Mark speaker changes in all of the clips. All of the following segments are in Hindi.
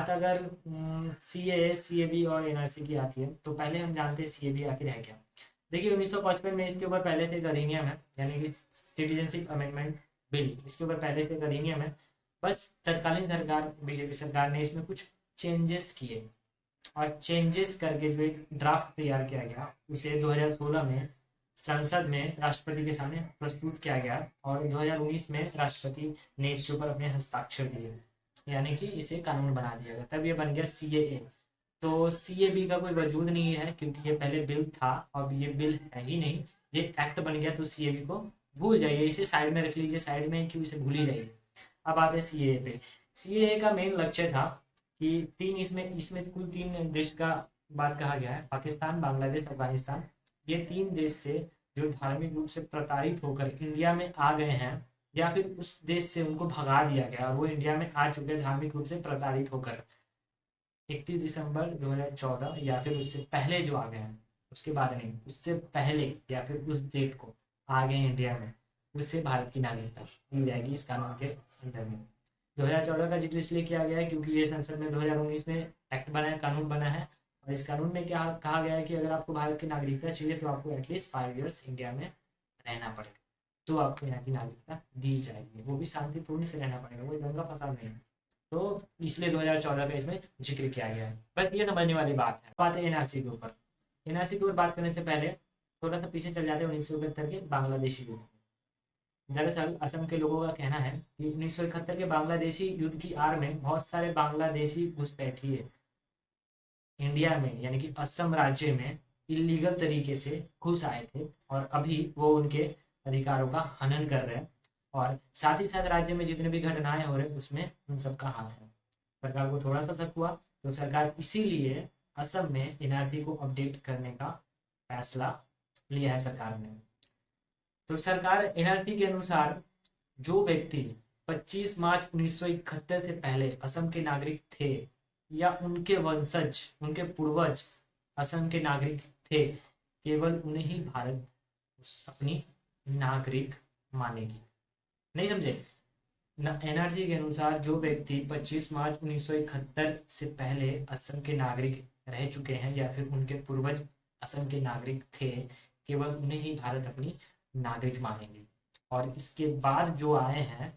Speaker 1: बात अगर CAA, CAB और NRC की आती है, तो पहले हम जानते हैं CAB आखिर है क्या। देखिए 1955 में इसके ऊपर पहले से एक अधिनियम है, यानी कि सिटीजनशिप अमेंडमेंट बिल, इसके ऊपर पहले से एक अधिनियम है। बस तत्कालीन सरकार, बीजेपी सरकार ने इसमें कुछ चेंजेस किए, और चेंजेस करके जो एक ड्राफ्ट तैयार किया गया, उसे 2016 में संसद में राष्ट्रपति के सामने प्रस्तुत किया गया, और 2019 में राष्ट्रपति ने इसके ऊपर अपने हस्ताक्षर दिए, यानी कि इसे कानून बना दिया गया। तब ये बन गया CAA। तो CAB का कोई वजूद नहीं है, क्योंकि ये पहले बिल था, अब ये बिल है ही नहीं, ये एक्ट बन गया। तो CAB को भूल जाइए, इसे साइड में रख लीजिए, साइड में क्यों, इसे भूल ही जाइए। अब आते हैं CAA पे। CAA का मेन लक्ष्य था कि इसमें कुल 3 देश का बात कहा गया है, पाकिस्तान, बांग्लादेश, अफगानिस्तान। ये 3 देश से जो धार्मिक रूप से प्रताड़ित होकर इंडिया में आ गए हैं, या फिर उस देश से उनको भगा दिया गया और वो इंडिया में आ चुके धार्मिक रूप से प्रताड़ित होकर 31 दिसंबर 2014 या फिर उससे पहले जो आ गए हैं, उसके बाद नहीं, उससे पहले या फिर उस डेट को आ गए इंडिया में, उससे भारत की नागरिकता दी जाएगी इस कानून के अंदर में। 2014 का जिक्र इसलिए किया गया है क्योंकि ये संसद में 2019 में एक्ट बना है, कानून बना है, और इस कानून में क्या कहा गया है कि अगर आपको भारत की नागरिकता चाहिए तो आपको एटलीस्ट 5 ईयर्स इंडिया में रहना पड़ेगा, तो आपको यहाँ की नागरिकता दी जाएगी, वो भी शांतिपूर्ण से रहना पड़ेगा, कोई दंगा फसाद नहीं। तो इसलिए 2014 का इसमें जिक्र किया गया है, बस ये समझने वाली बात है। बात है NRC के ऊपर। NRC के ऊपर बात करने से पहले थोड़ा सा पीछे चल जाते हैं 1971 के बांग्लादेशी युद्ध। दरअसल असम के लोगों का कहना है कि 1971 के बांग्लादेशी युद्ध की आड़ में बहुत सारे बांग्लादेशी घुसपैठिए इंडिया में, यानी कि असम राज्य में इलीगल तरीके से घुस आए थे, और अभी वो उनके अधिकारों का हनन कर रहे हैं, और साथ ही साथ राज्य में जितने भी घटनाएं हो रहे हैं उसमें उन सबका हाथ है। सरकार को थोड़ा सा शक हुआ, तो सरकार इसीलिए असम में NRC को अपडेट करने का फैसला लिया है सरकार ने। तो सरकार NRC के अनुसार जो व्यक्ति 25 मार्च 1971 से पहले असम के नागरिक थे, या उनके वंशज, उनके पूर्वज असम के नागरिक थे, केवल उन्हें ही भारत अपनी नागरिक मानेगी। नहीं समझे? NRC के अनुसार जो व्यक्ति 25 मार्च 1971 से पहले असम के नागरिक रह चुके हैं, या फिर उनके पूर्वज असम के नागरिक थे, केवल उन्हें ही भारत अपनी नागरिक मानेंगे, और इसके बाद जो आए हैं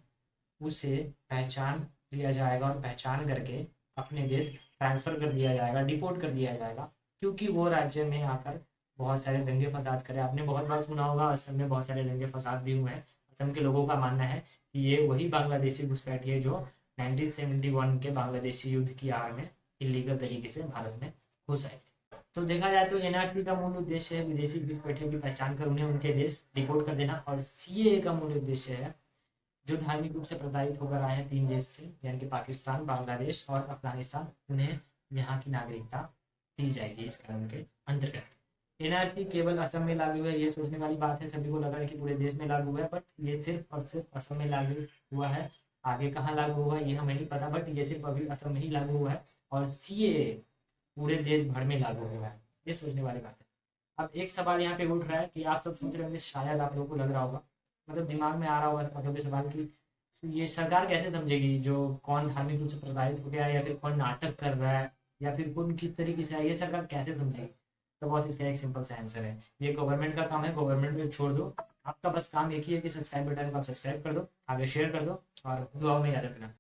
Speaker 1: उसे पहचान लिया जाएगा, और पहचान करके अपने देश ट्रांसफर कर दिया जाएगा, डिपोर्ट कर दिया जाएगा, क्योंकि वो राज्य में आकर बहुत सारे दंगे फसाद करे। आपने बहुत बार सुना होगा, असम में बहुत सारे दंगे फसाद भी हुए हैं। असम के लोगों का मानना है कि ये वही बांग्लादेशी घुसपैठिए जो 1971 के बांग्लादेशी युद्ध की आड़ में इलीगल तरीके से भारत में घुस आए थे। तो देखा जाए तो NRC का मूल उद्देश्य है विदेशी घुसपैठियों की पहचान कर उन्हें उनके देश डिपोर्ट कर देना, और CAA का मूल उद्देश्य है जो धार्मिक रूप से प्रताड़ित होकर आए हैं 3 देश से, यानी कि पाकिस्तान, बांग्लादेश और अफगानिस्तान, उन्हें यहाँ की नागरिकता दी जाएगी इस कानून के अंतर्गत। NRC केवल असम में लागू है, ये सोचने वाली बात है। सभी को लगा है कि पूरे देश में लागू है, बट ये सिर्फ और सिर्फ असम में लागू हुआ है। आगे कहाँ लागू हुआ ये हमें नहीं पता, बट ये सिर्फ अभी असम में ही लागू हुआ है, और CAA पूरे देश भर में लागू हुआ है। ये सोचने वाली बात है। अब एक सवाल यहाँ पे उठ रहा है कि आप सब सोच रहे होंगे, शायद आप लोगों को लग रहा होगा, मतलब दिमाग में आ रहा होगा मतलब ये सवाल कि ये सरकार कैसे समझेगी जो कौन धार्मिक रूप से प्रभावित हो गया है, या फिर कौन नाटक कर रहा है, या फिर कौन किस तरीके से है, ये सरकार कैसे समझेगी। तो बस इसका एक सिंपल सा आंसर है, ये गवर्नमेंट का काम है, गवर्नमेंट में छोड़ दो। आपका बस काम एक ही है कि सब्सक्राइब बटन को आप सब्सक्राइब कर दो, आगे शेयर कर दो, और दुआओं में याद रखना।